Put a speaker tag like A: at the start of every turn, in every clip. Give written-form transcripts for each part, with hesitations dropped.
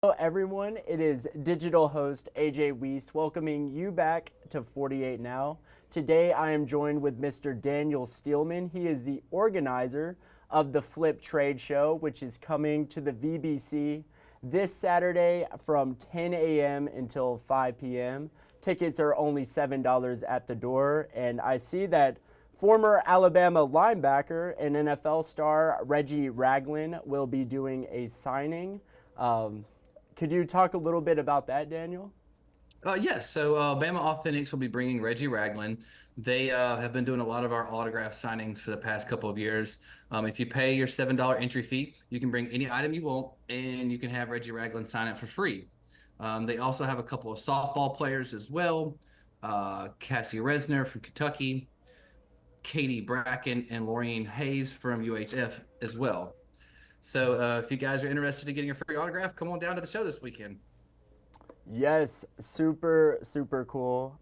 A: Hello, everyone. It is digital host AJ Weist welcoming you back to 48 Now. Today, I am joined with Mr. Daniel Steelman. He is the organizer of the Flip Trade Show, which is coming to the VBC this Saturday from 10 a.m. until 5 p.m. Tickets are only $7 at the door, and I see that former Alabama linebacker and NFL star Reggie Ragland will be doing a signing. Could you talk a little bit about that, Daniel?
B: Yes, so Bama Authentics will be bringing Reggie Ragland. They have been doing a lot of our autograph signings for the past couple of years. If you pay your $7 entry fee, you can bring any item you want, and you can have Reggie Ragland sign it for free. They also have a couple of softball players as well, Cassie Resner from Kentucky, Katie Bracken, and Laureen Hayes from UHF as well. So if you guys are interested in getting a free autograph, come on down to the show this weekend.
A: Yes, super cool.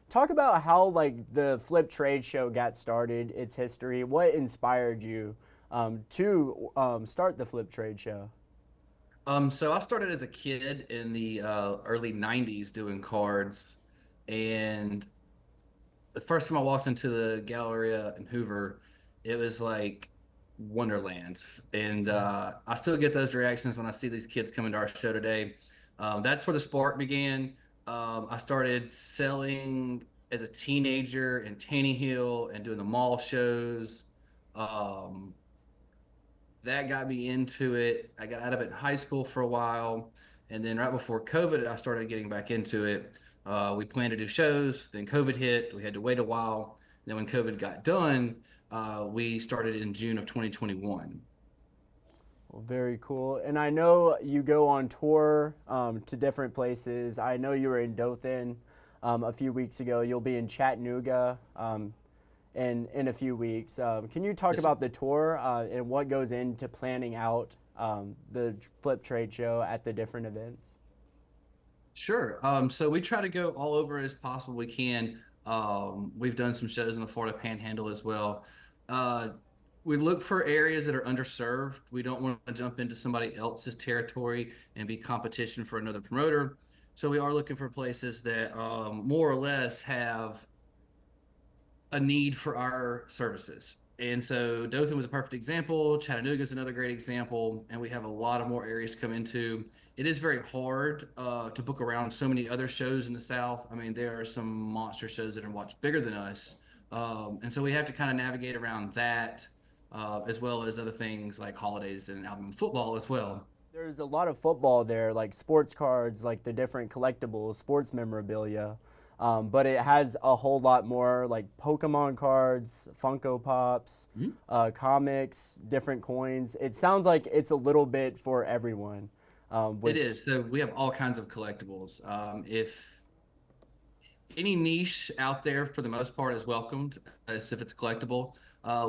A: Talk about how like the Flip Trade Show got started, its history. What inspired you to start the Flip Trade Show?
B: So I started as a kid in the early 90s doing cards. And the first time I walked into the Galleria in Hoover, it was like Wonderland. And I still get those reactions when I see these kids coming to our show today. That's where the spark began. I started selling as a teenager in Taney Hill and doing the mall shows. Um, that got me into it. I got out of it in high school for a while. And then right before COVID, I started getting back into it. We planned to do shows, then COVID hit. We had to wait a while. Then when COVID got done, we started in June of 2021.
A: Well, very cool. And I know you go on tour to different places. I know you were in Dothan a few weeks ago. You'll be in Chattanooga in a few weeks. Can you talk
B: Yes, sir.
A: about the tour and what goes into planning out the Flip Trade Show at the different events?
B: Sure. So we try to go all over as possible we can. We've done some shows in the Florida Panhandle as well. Uh, we look for areas that are underserved. We don't want to jump into somebody else's territory and be competition for another promoter. So we are looking for places that more or less have a need for our services. And so Dothan was a perfect example. Chattanooga is another great example. And we have a lot of more areas to come into. It is very hard to book around so many other shows in the South. I mean, there are some monster shows that are much bigger than us. And so we have to kind of navigate around that, as well as other things like holidays and Alabama football as well.
A: There's a lot of football there, like sports cards, like the different collectibles, sports memorabilia. But it has a whole lot more like Pokemon cards, Funko Pops,
B: Mhm.
A: comics, different coins. It sounds like it's a little bit for everyone,
B: It
A: which
B: is. So we have all kinds of collectibles. If any niche out there for the most part is welcomed as if it's collectible.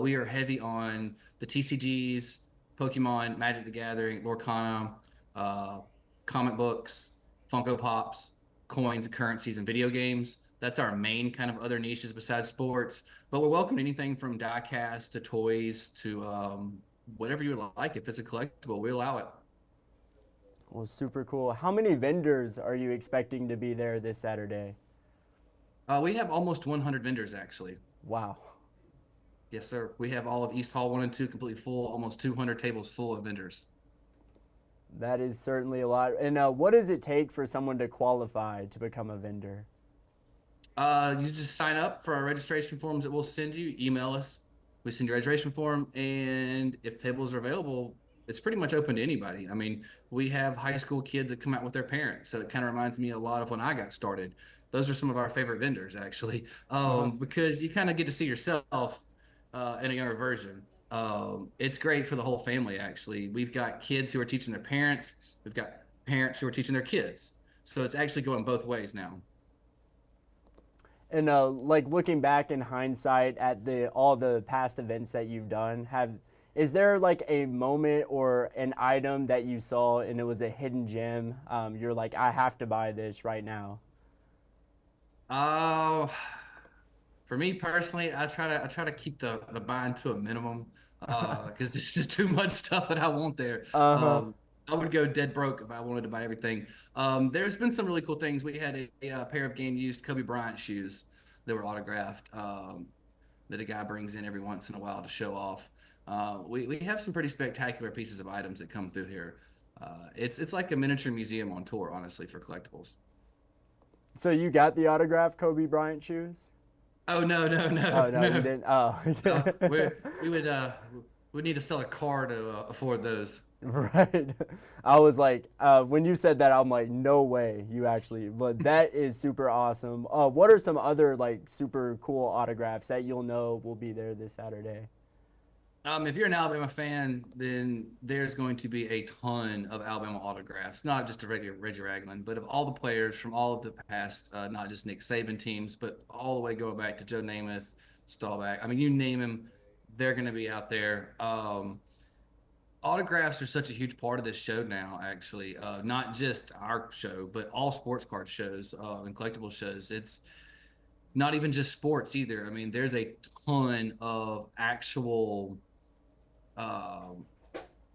B: We are heavy on the TCGs, Pokemon, Magic the Gathering, Lorcana, uh, comic books, Funko Pops, coins, currencies, and video games. That's our main kind of other niches besides sports. But we're welcome to anything from diecast to toys to whatever you would like. If it's a collectible, we allow it.
A: was super cool. How many vendors are you expecting to be there this Saturday?
B: We have almost 100 vendors actually.
A: Wow.
B: Yes, sir. We have all of East Hall 1 and 2 completely full, almost 200 tables full of vendors.
A: That is certainly a lot. And what does it take for someone to qualify to become a vendor?
B: You just sign up for our registration forms that we'll send you. Email us. We send you a registration form, and if tables are available, it's pretty much open to anybody. I mean, we have high school kids that come out with their parents, so it kind of reminds me a lot of when I got started. Those are some of our favorite vendors, actually,
A: Uh-huh.
B: because you kind of get to see yourself in a younger version. It's great for the whole family, actually. We've got kids who are teaching their parents. We've got parents who are teaching their kids. So it's actually going both ways now.
A: And like looking back in hindsight at the all the past events that you've done, have is there like a moment or an item that you saw and it was a hidden gem? You're like, I have to buy this right now.
B: Uh, for me personally, I try to keep the buying to a minimum because there's just too much stuff that I want there.
A: Uh huh.
B: I would go dead broke if I wanted to buy everything. There's been some really cool things. We had a pair of game used Kobe Bryant shoes that were autographed, that a guy brings in every once in a while to show off. We have some pretty spectacular pieces of items that come through here. It's like a miniature museum on tour, honestly, for collectibles.
A: So you got the autographed Kobe Bryant shoes?
B: Oh no, no, no,
A: Oh no, you
B: no.
A: didn't. Oh,
B: We need to sell a car to afford those.
A: right. I was like, when you said that, I'm like, no way, you actually. But that is super awesome. What are some other like super cool autographs that you'll know will be there this Saturday?
B: If you're an Alabama fan, then there's going to be a ton of Alabama autographs, not just of Reggie Ragland, but of all the players from all of the past, not just Nick Saban teams, but all the way going back to Joe Namath, Staubach. I mean, you name them, they're going to be out there. Autographs are such a huge part of this show now, actually. Not just our show, but all sports card shows and collectible shows. It's not even just sports either. I mean, there's a ton of actual um,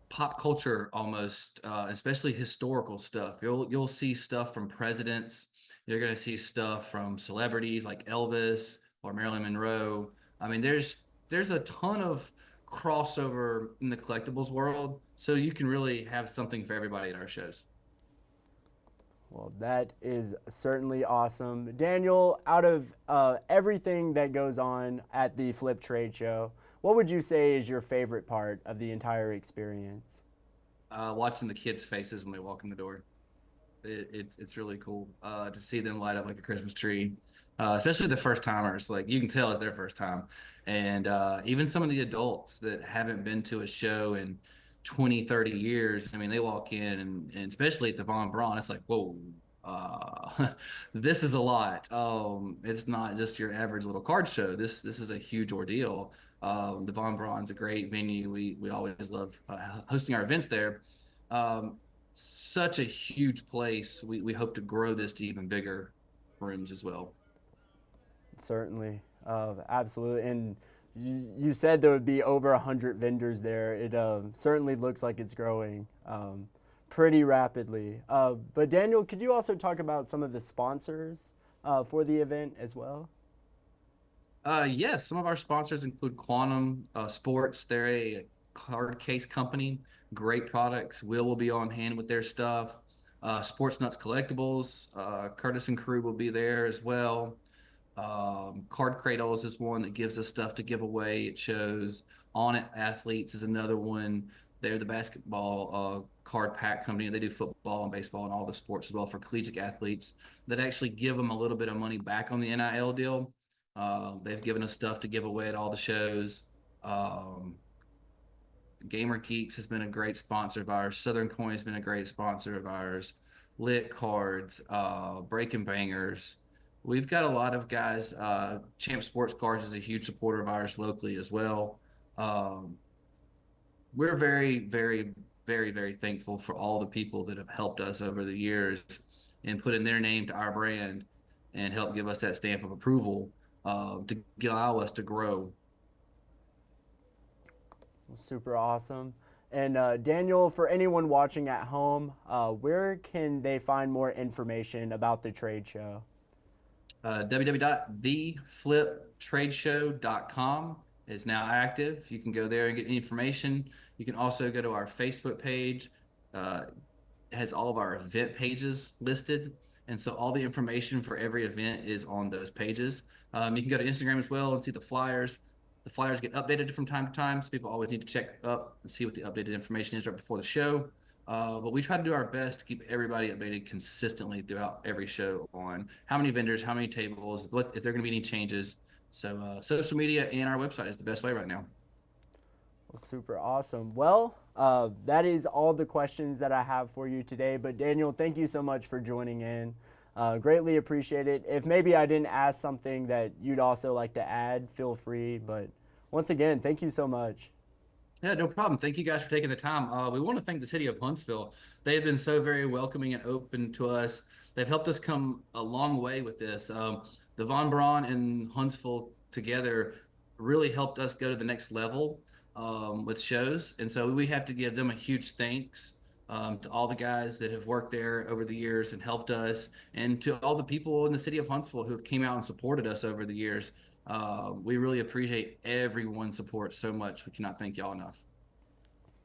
B: pop culture almost, especially historical stuff. You'll see stuff from presidents. You're gonna see stuff from celebrities like Elvis or Marilyn Monroe. I mean, there's a ton of crossover in the collectibles world, so you can really have something for everybody at our shows.
A: Well, that is certainly awesome. Daniel, out of everything that goes on at the Flip Trade Show, what would you say is your favorite part of the entire experience?
B: Watching the kids' faces when they walk in the door. It's really cool to see them light up like a Christmas tree, especially the first timers. Like you can tell it's their first time, and even some of the adults that haven't been to a show in 20, 30 years. I mean, they walk in and especially at the Von Braun, it's like, whoa, this is a lot. It's not just your average little card show. This is a huge ordeal. The Von Braun's a great venue. We always love hosting our events there. Um, Such a huge place. We hope to grow this to even bigger rooms as well.
A: Certainly, absolutely. And you said there would be over 100 vendors there. It certainly looks like it's growing pretty rapidly. But Daniel, could you also talk about some of the sponsors for the event as well?
B: Yes, some of our sponsors include Quantum Sports. They're a card case company. Great products. Will be on hand with their stuff. Sports Nuts Collectibles. Curtis and crew will be there as well. Card Cradles is one that gives us stuff to give away. It shows. On It Athletes is another one. They're the basketball card pack company. They do football and baseball and all the sports as well for collegiate athletes that actually give them a little bit of money back on the NIL deal. They've given us stuff to give away at all the shows. Um, Gamer Geeks has been a great sponsor of ours. Southern Coin has been a great sponsor of ours. Lit Cards, Breaking Bangers. We've got a lot of guys. Champ Sports Cards is a huge supporter of ours locally as well. Um, we're very, very, very, very thankful for all the people that have helped us over the years and put in their name to our brand and help give us that stamp of approval to allow us to grow.
A: Super awesome. And Daniel, for anyone watching at home, where can they find more information about the trade show?
B: www.thefliptradeshow.com is now active. You can go there and get any information. You can also go to our Facebook page. It has all of our event pages listed. And so all the information for every event is on those pages. You can go to Instagram as well and see the flyers. The flyers get updated from time to time, so people always need to check up and see what the updated information is right before the show. But we try to do our best to keep everybody updated consistently throughout every show on how many vendors, how many tables, what if there are going to be any changes. So social media and our website is the best way right now.
A: Well, super awesome. Well, that is all the questions that I have for you today. But Daniel, thank you so much for joining in. Greatly appreciate it. If maybe I didn't ask something that you'd also like to add, feel free. But once again, thank you so much.
B: Yeah, no problem. Thank you guys for taking the time. We want to thank the city of Huntsville. They have been so very welcoming and open to us. They've helped us come a long way with this. The Von Braun and Huntsville together really helped us go to the next level with shows. And so we have to give them a huge thanks. to all the guys that have worked there over the years and helped us, and to all the people in the city of Huntsville who have came out and supported us over the years. We really appreciate everyone's support so much. We cannot thank y'all enough.